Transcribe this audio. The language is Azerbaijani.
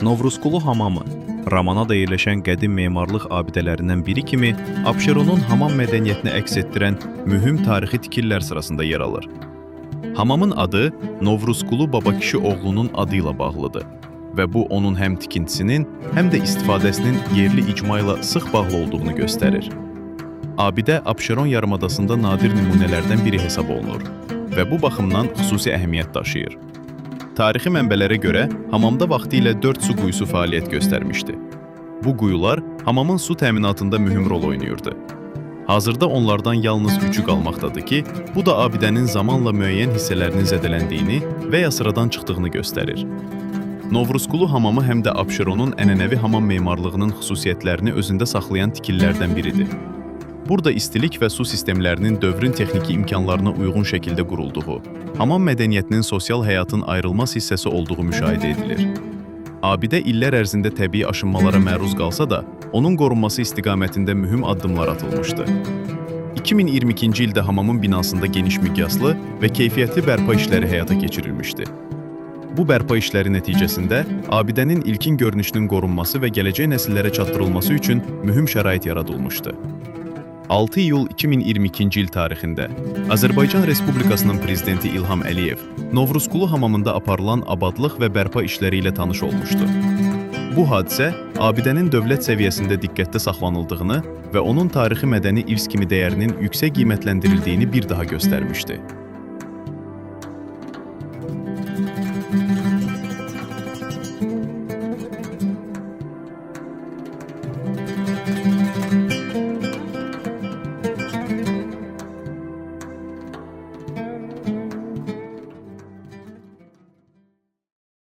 Novruzqulu hamamı, Ramanada yerləşən qədim memarlıq abidələrindən biri kimi Abşeronun hamam mədəniyyətini əks etdirən mühüm tarixi tikillər sırasında yer alır. Hamamın adı Novruzqulu Babakişi oğlunun adı ilə bağlıdır və bu onun həm tikintisinin, həm də istifadəsinin yerli icma ilə sıx bağlı olduğunu göstərir. Abidə Abşeron yarımadasında nadir nümunələrdən biri hesab olunur və bu baxımdan xüsusi əhəmiyyət daşıyır. Tarixi mənbələrə görə hamamda vaxtilə 4 su quyusu fəaliyyət göstərmişdi. Bu quyular hamamın su təminatında mühüm rol oynayırdı. Hazırda onlardan yalnız 3-ü qalmaqdadır ki, bu da abidənin zamanla müəyyən hissələrinin zədələndiyini və ya sıradan çıxdığını göstərir. Novruzqulu hamamı həm də Abşeronun ənənəvi hamam memarlığının xüsusiyyətlərini özündə saxlayan tikillərdən biridir. Burada istilik və su sistemlərinin dövrün texniki imkanlarına uyğun şəkildə qurulduğu, hamam mədəniyyətinin sosial həyatın ayrılmaz hissəsi olduğu müşahidə edilir. Abidə illər ərzində təbii aşınmalara məruz qalsa da, onun qorunması istiqamətində mühüm addımlar atılmışdı. 2022-ci ildə hamamın binasında geniş miqyaslı və keyfiyyətli bərpa işləri həyata keçirilmişdi. Bu bərpa işləri nəticəsində abidənin ilkin görünüşünün qorunması və gələcək nəsillərə çatdırılması üçün mühüm şərait yaradılmışdı. 6 iyul 2022-ci il tarixində Azərbaycan Respublikasının prezidenti İlham Əliyev Novruzqulu hamamında aparılan abadlıq və bərpa işləri ilə tanış olmuşdu. Bu hadisə abidənin dövlət səviyyəsində diqqətdə saxlanıldığını və onun tarixi mədəni irs kimi dəyərinin yüksək qiymətləndirildiyini bir daha göstərmişdi.